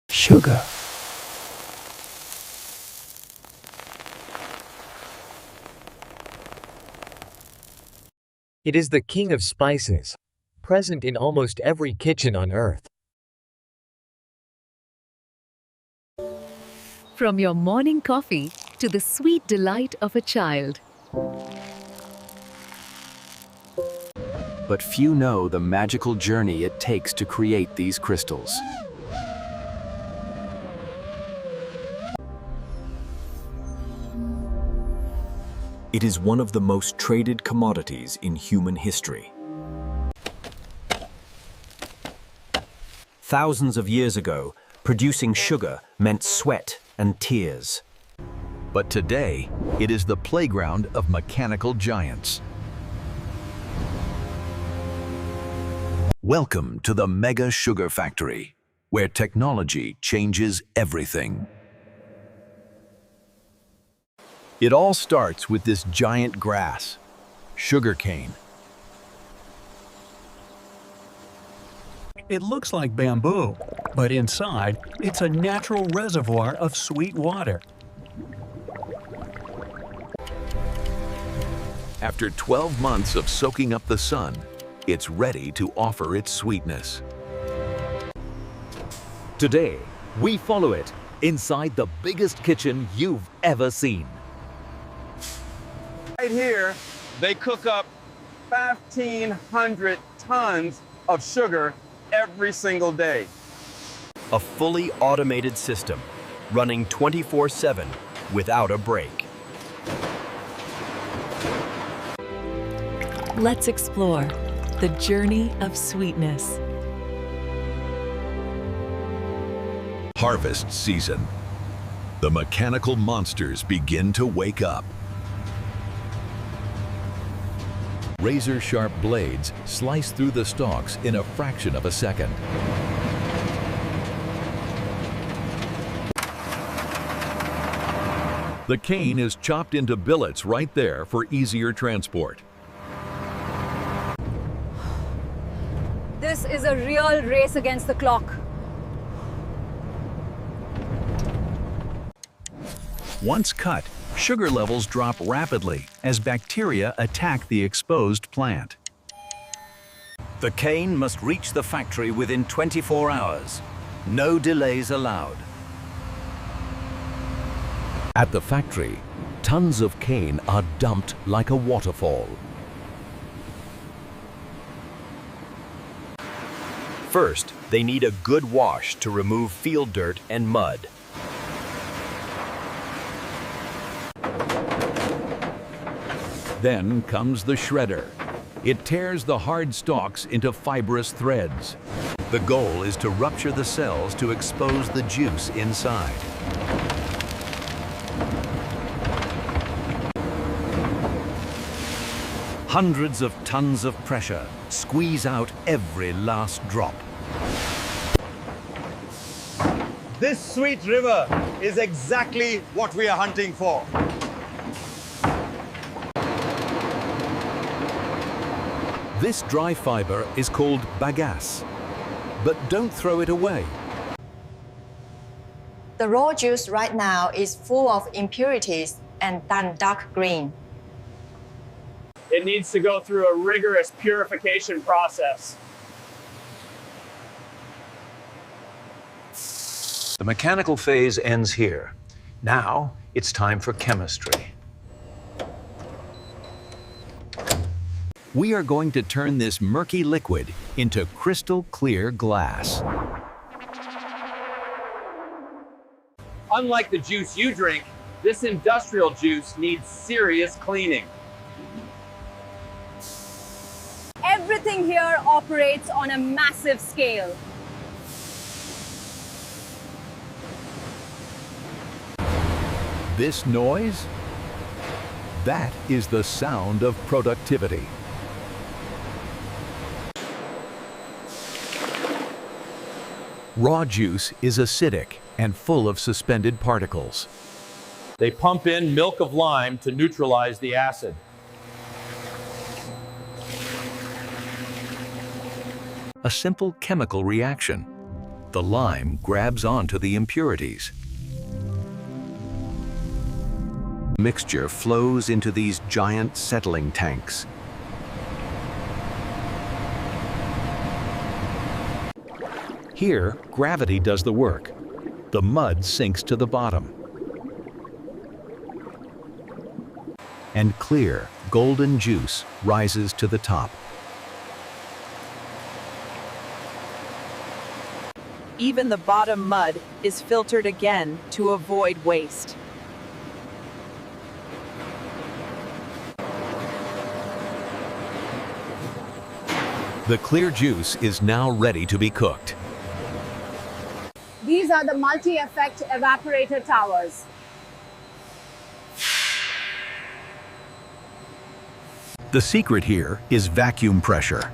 Sugar. It is the king of spices, present in almost every kitchen on earth. From your morning coffee to the sweet delight of a child. But few know the magical journey it takes to create these crystals. It is one of the most traded commodities in human history. Thousands of years ago, producing sugar meant sweat and tears. But today, it is the playground of mechanical giants. Welcome to the Mega Sugar Factory, where technology changes everything. It all starts with this giant grass, sugarcane. It looks like bamboo, but inside, it's a natural reservoir of sweet water. After 12 months of soaking up the sun, it's ready to offer its sweetness. Today, we follow it inside the biggest kitchen you've ever seen. Right here, they cook up 1,500 tons of sugar every single day. A fully automated system, running 24/7 without a break. Let's explore the journey of sweetness. Harvest season. The mechanical monsters begin to wake up. Razor-sharp blades slice through the stalks in a fraction of a second. The cane is chopped into billets right there for easier transport. This is a real race against the clock. Once cut, sugar levels drop rapidly as bacteria attack the exposed plant. The cane must reach the factory within 24 hours. No delays allowed. At the factory, tons of cane are dumped like a waterfall. First, they need a good wash to remove field dirt and mud. Then comes the shredder. It tears the hard stalks into fibrous threads. The goal is to rupture the cells to expose the juice inside. Hundreds of tons of pressure squeeze out every last drop. This sweet river is exactly what we are hunting for. This dry fiber is called bagasse. But don't throw it away. The raw juice right now is full of impurities and done dark green. It needs to go through a rigorous purification process. The mechanical phase ends here. Now it's time for chemistry. We are going to turn this murky liquid into crystal clear glass. Unlike the juice you drink, this industrial juice needs serious cleaning. Everything here operates on a massive scale. This noise? That is the sound of productivity. Raw juice is acidic and full of suspended particles. They pump in milk of lime to neutralize the acid. A simple chemical reaction. The lime grabs onto the impurities. Mixture flows into these giant settling tanks. Here, gravity does the work. The mud sinks to the bottom. And clear, golden juice rises to the top. Even the bottom mud is filtered again to avoid waste. The clear juice is now ready to be cooked. These are the multi-effect evaporator towers. The secret here is vacuum pressure.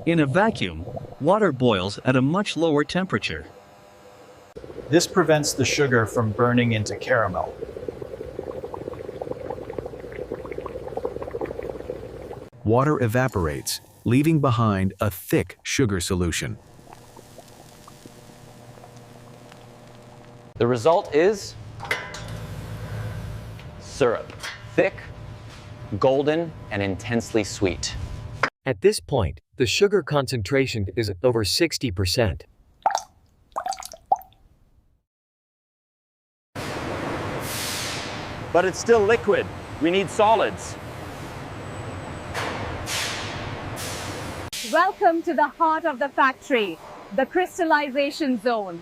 In a vacuum, water boils at a much lower temperature. This prevents the sugar from burning into caramel. Water evaporates, leaving behind a thick sugar solution. The result is syrup. Thick, golden, and intensely sweet. At this point, the sugar concentration is over 60%. But it's still liquid. We need solids. Welcome to the heart of the factory, the crystallization zone.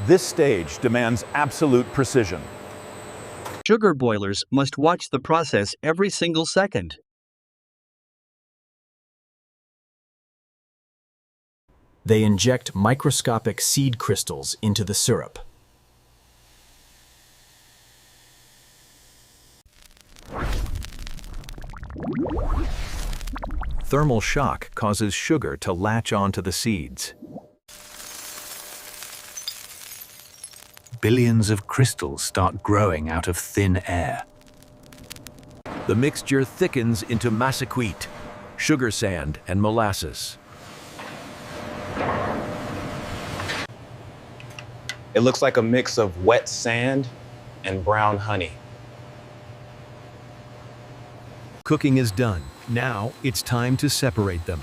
This stage demands absolute precision. Sugar boilers must watch the process every single second. They inject microscopic seed crystals into the syrup. Thermal shock causes sugar to latch onto the seeds. Billions of crystals start growing out of thin air. The mixture thickens into masaquite, sugar sand, and molasses. It looks like a mix of wet sand and brown honey. Cooking is done. Now it's time to separate them.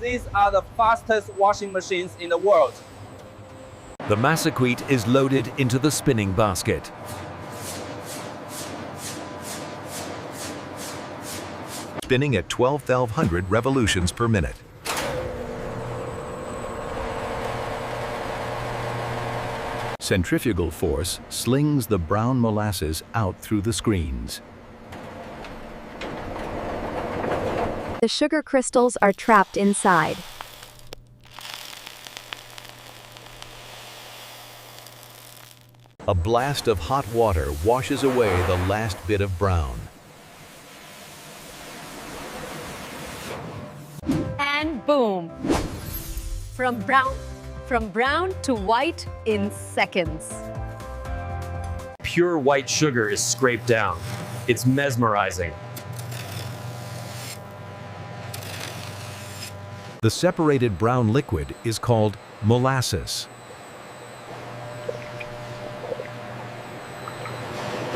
These are the fastest washing machines in the world. The masaquite is loaded into the spinning basket. Spinning at 12,100 revolutions per minute. Centrifugal force slings the brown molasses out through the screens. The sugar crystals are trapped inside. A blast of hot water washes away the last bit of brown. And boom! From brown to white in seconds. Pure white sugar is scraped down. It's mesmerizing. The separated brown liquid is called molasses.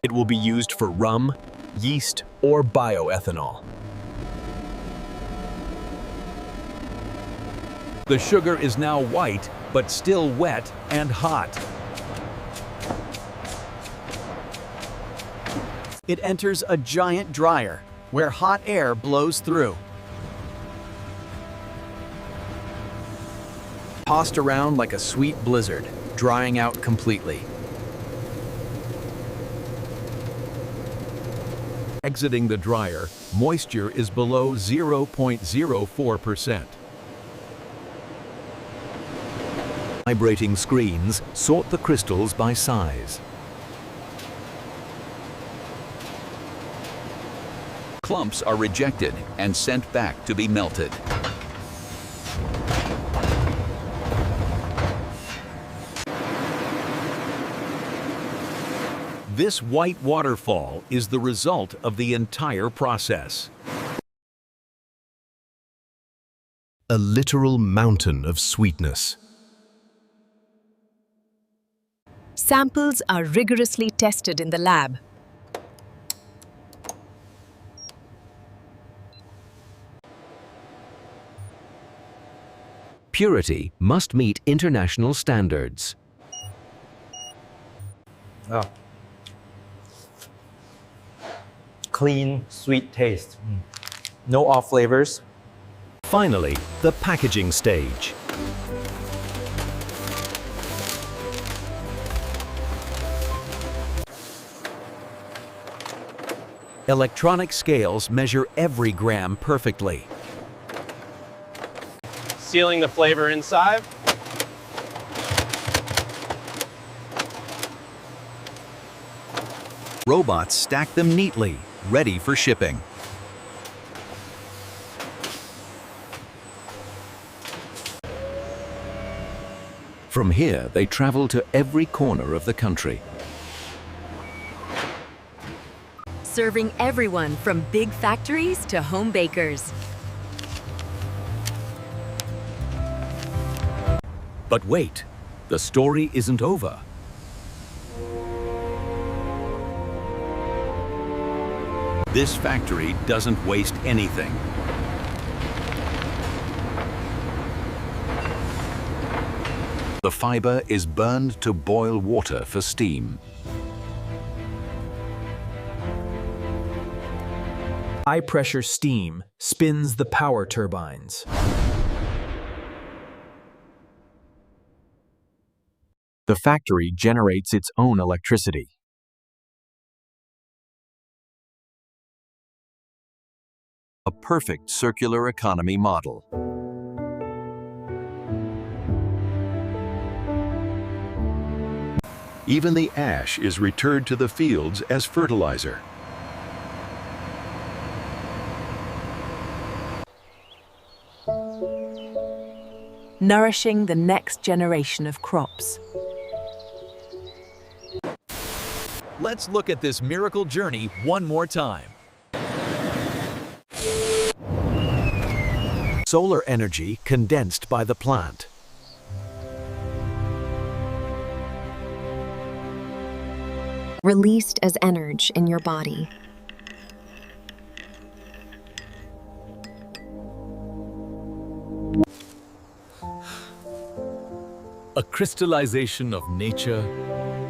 It will be used for rum, yeast, or bioethanol. The sugar is now white, but still wet and hot. It enters a giant dryer, where hot air blows through. Tossed around like a sweet blizzard, drying out completely. Exiting the dryer, moisture is below 0.04%. Vibrating screens sort the crystals by size. Clumps are rejected and sent back to be melted. This white waterfall is the result of the entire process. A literal mountain of sweetness. Samples are rigorously tested in the lab. Purity must meet international standards. Oh. Clean, sweet taste. No off flavors. Finally, the packaging stage. Electronic scales measure every gram perfectly. Sealing the flavor inside. Robots stack them neatly, ready for shipping. From here, they travel to every corner of the country. Serving everyone from big factories to home bakers. But wait, the story isn't over. This factory doesn't waste anything. The fiber is burned to boil water for steam. High-pressure steam spins the power turbines. The factory generates its own electricity. A perfect circular economy model. Even the ash is returned to the fields as fertilizer. Nourishing the next generation of crops. Let's look at this miracle journey one more time. Solar energy condensed by the plant. Released as energy in your body. A crystallization of nature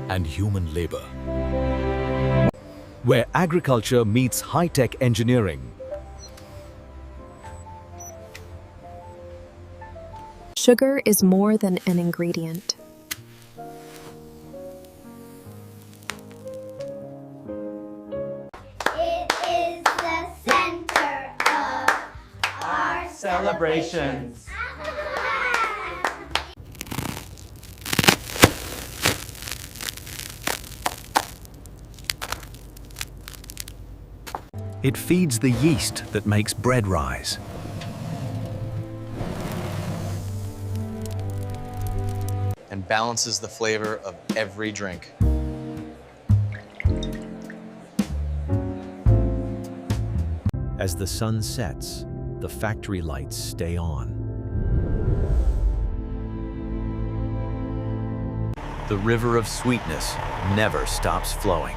and human labor. Where agriculture meets high-tech engineering. Sugar is more than an ingredient. It is the center of our celebrations. It feeds the yeast that makes bread rise. And balances the flavor of every drink. As the sun sets, the factory lights stay on. The river of sweetness never stops flowing.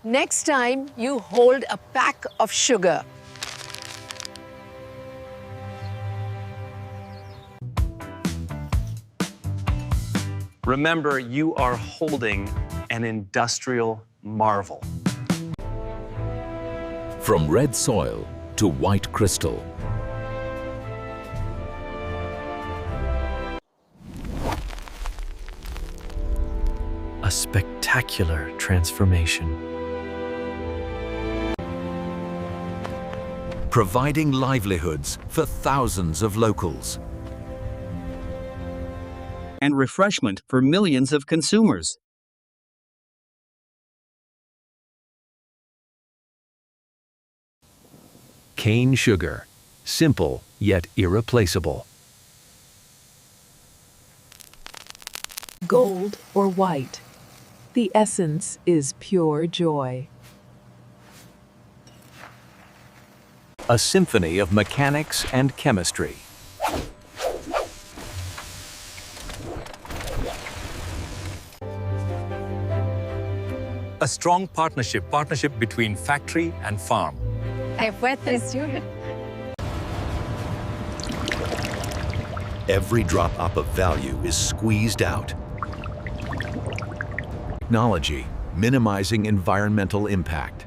Next time you hold a pack of sugar, remember, you are holding an industrial marvel. From red soil to white crystal. A spectacular transformation. Providing livelihoods for thousands of locals. And refreshment for millions of consumers. Cane sugar. Simple yet irreplaceable. Gold or white. The essence is pure joy. A symphony of mechanics and chemistry. A strong partnership between factory and farm. Every drop of value is squeezed out. Technology, minimizing environmental impact.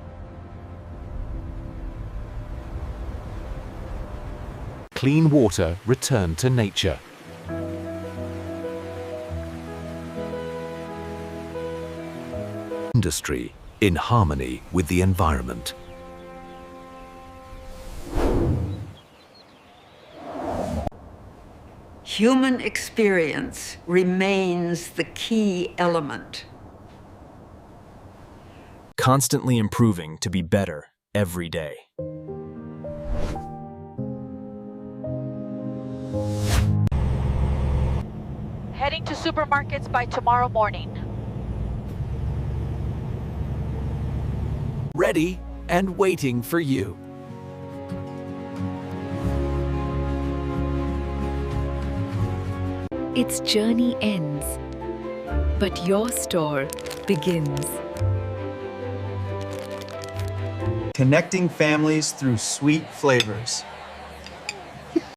Clean water returned to nature. Industry in harmony with the environment. Human experience remains the key element. Constantly improving to be better every day. Heading to supermarkets by tomorrow morning. Ready and waiting for you. Its journey ends, but your store begins. Connecting families through sweet flavors.